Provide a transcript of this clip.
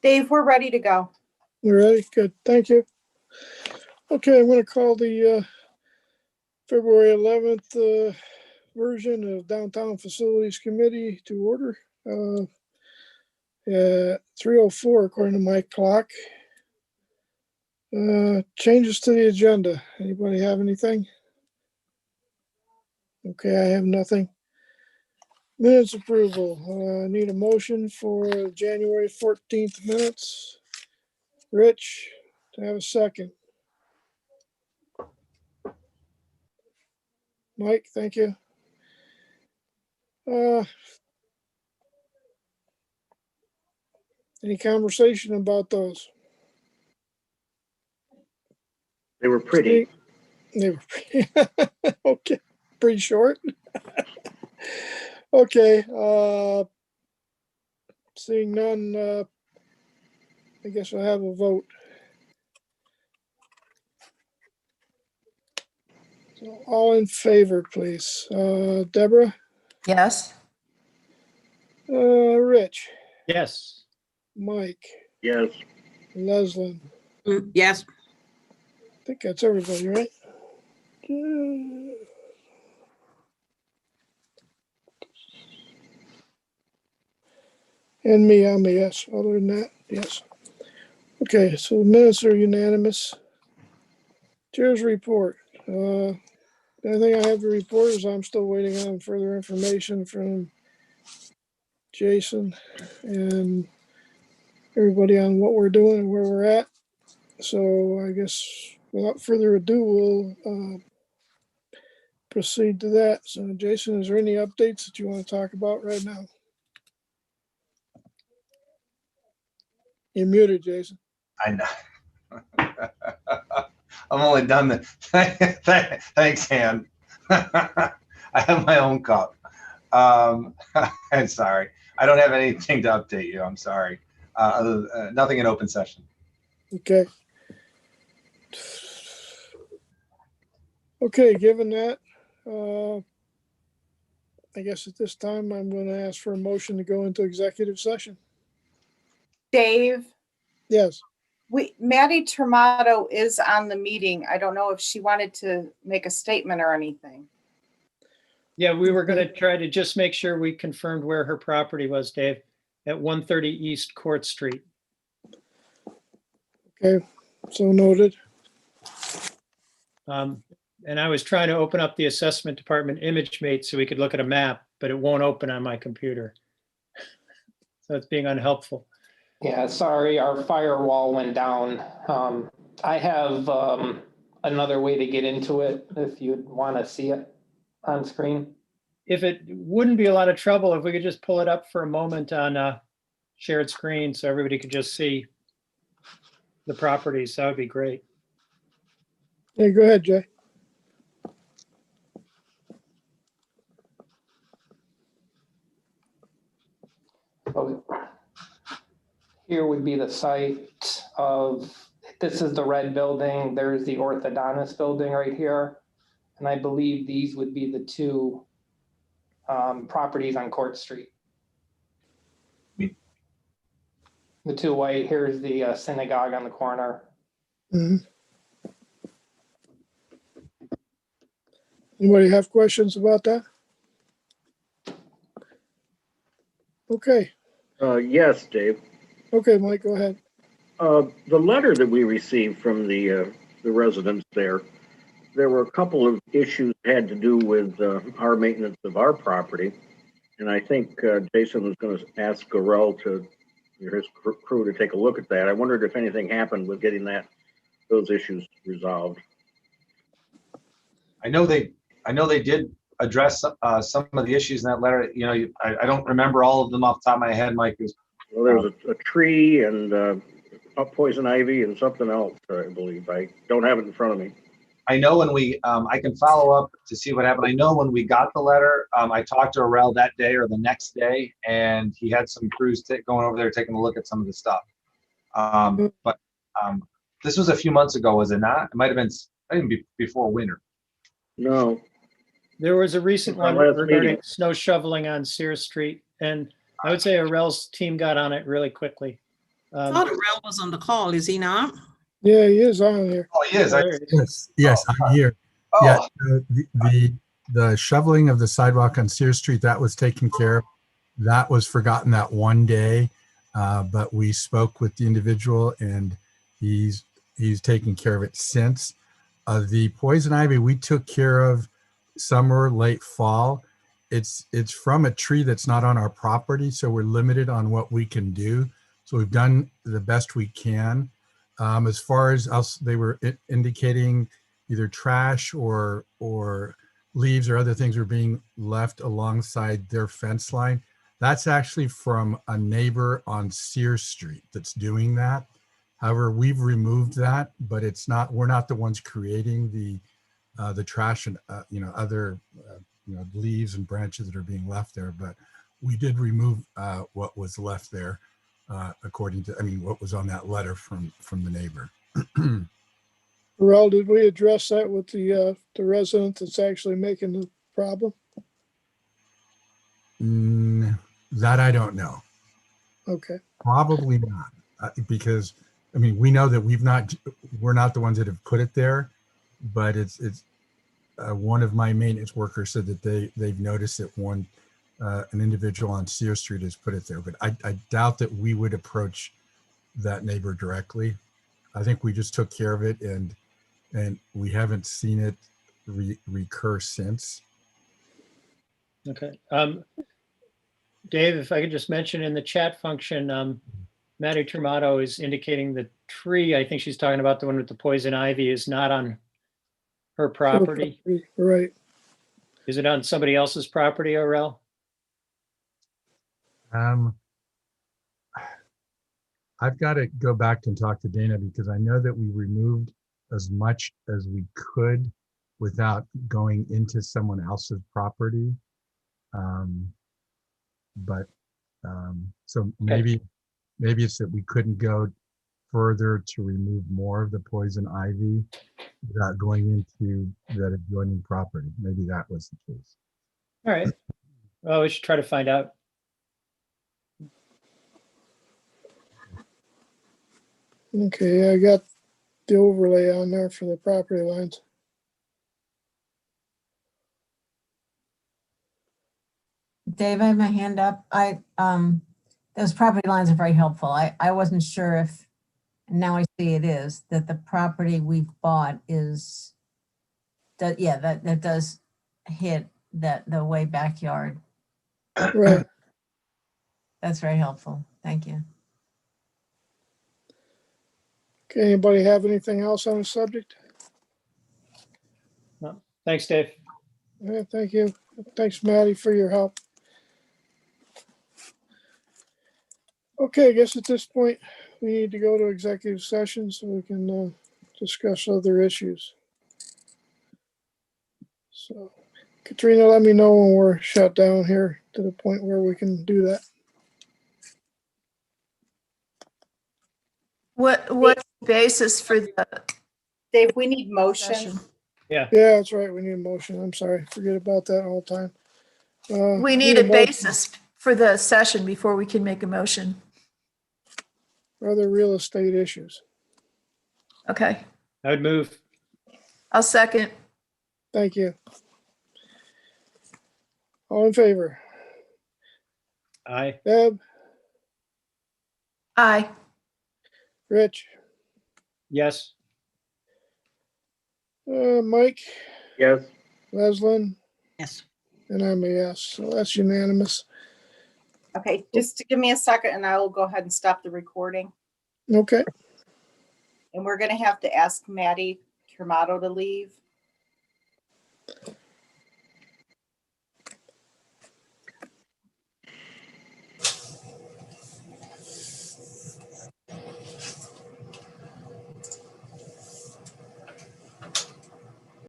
Dave, we're ready to go. You ready? Good, thank you. Okay, I'm gonna call the February 11th version of Downtown Facilities Committee to order. At 3:04 according to my clock. Changes to the agenda. Anybody have anything? Okay, I have nothing. Minutes approval. Need a motion for January 14th minutes. Rich, to have a second. Mike, thank you. Any conversation about those? They were pretty. They were okay, pretty short. Okay, seeing none, I guess I'll have a vote. So all in favor, please. Deborah? Yes. Rich? Yes. Mike? Yes. Leslin? Yes. I think that's everybody, right? And me, I'm a yes. Other than that, yes. Okay, so the minutes are unanimous. Chair's report. The only thing I have to report is I'm still waiting on further information from Jason and everybody on what we're doing and where we're at. So I guess without further ado, we'll proceed to that. So Jason, is there any updates that you want to talk about right now? You're muted, Jason. I know. I'm only done the thanks, Han. I have my own cup. I'm sorry. I don't have anything to update you. I'm sorry. Nothing in open session. Okay. Okay, given that, I guess at this time, I'm going to ask for a motion to go into executive session. Dave, Yes. Maddie Tormato is on the meeting. I don't know if she wanted to make a statement or anything. Yeah, we were going to try to just make sure we confirmed where her property was, Dave, at 130 East Court Street. Okay, so noted. And I was trying to open up the assessment department ImageMate so we could look at a map, but it won't open on my computer. So it's being unhelpful. Yeah, sorry, our firewall went down. I have another way to get into it if you'd want to see it on screen. If it wouldn't be a lot of trouble, if we could just pull it up for a moment on a shared screen so everybody could just see the properties, that would be great. Hey, go ahead, Jay. So here would be the site of, this is the red building. There's the orthodontist building right here. And I believe these would be the two properties on Court Street. The two white, here's the synagogue on the corner. Mm-hmm. Anybody have questions about that? Okay. Yes, Dave. Okay, Mike, go ahead. The letter that we received from the residents there were a couple of issues that had to do with our maintenance of our property. And I think Jason was going to ask Gorell to, or his crew, to take a look at that. I wondered if anything happened with getting those issues resolved. I know they did address some of the issues in that letter. You know, I don't remember all of them off the top of my head, Mike. Well, there was a tree and poison ivy and something else, I believe. I don't have it in front of me. I know when I can follow up to see what happened. I know when we got the letter, I talked to Arel that day or the next day, and he had some crews going over there taking a look at some of the stuff. But this was a few months ago, was it not? It might have been before winter. No. There was a recent one regarding snow shoveling on Sears Street, and I would say Arel's team got on it really quickly. I thought Ralph was on the call, is he not? Yeah, he is on here. Oh, he is. There it is. Yes, I'm here. Oh, Yeah, the shoveling of the sidewalk on Sears Street, that was taken care of. That was forgotten that one day, but we spoke with the individual and he's taken care of it since. The poison ivy we took care of summer, late fall. It's from a tree that's not on our property, so we're limited on what we can do. So we've done the best we can. As far as else, they were indicating either trash or leaves or other things were being left alongside their fence line. That's actually from a neighbor on Sears Street that's doing that. However, we've removed that, but it's not, we're not the ones creating the trash and other leaves and branches that are being left there. But we did remove what was left there, according to, what was on that letter from the neighbor. Rel, did we address that with the resident that's actually making the problem? That I don't know. Okay. Probably not, because we know that we're not the ones that have put it there, but it's one of my maintenance workers said that they've noticed that an individual on Sears Street has put it there, but I doubt that we would approach that neighbor directly. I think we just took care of it and we haven't seen it recur since. Okay. Dave, if I could just mention in the chat function, Maddie Tramato is indicating the tree, I think she's talking about the one with the poison ivy, is not on her property. Right. Is it on somebody else's property, Orel? I've got to go back and talk to Dana because I know that we removed as much as we could without going into someone else's property. So maybe it's that we couldn't go further to remove more of the poison ivy without going into that adjoining property. Maybe that was the case. All right. Well, we should try to find out. Okay, I got the overlay on there for the property lines. Dave, I have my hand up. Those property lines are very helpful. I wasn't sure if, and now I see it is, that the property we've bought is, that does hit the way backyard. Right. That's very helpful. Thank you. Okay, anybody have anything else on the subject? No. Thanks, Dave. Yeah, thank you. Thanks, Maddie, for your help. Okay, I guess at this point, we need to go to executive session so we can discuss other issues. So, Katrina, let me know when we're shut down here to the point where we can do that. What's the basis for the Dave, we need motion. session? Yeah, that's right. We need a motion. I'm sorry. Forget about that all the time. We need a basis for the session before we can make a motion. Other real estate issues. Okay, I would move. I'll second. Thank you. All in favor? Aye. Deb, Aye. Rich, Yes. Mike, Yes. Leslin, Yes. and I'm a yes. So that's unanimous. Okay, just to give me a second and I will go ahead and stop the recording. Okay. And we're gonna have to ask Maddie Tramato to leave.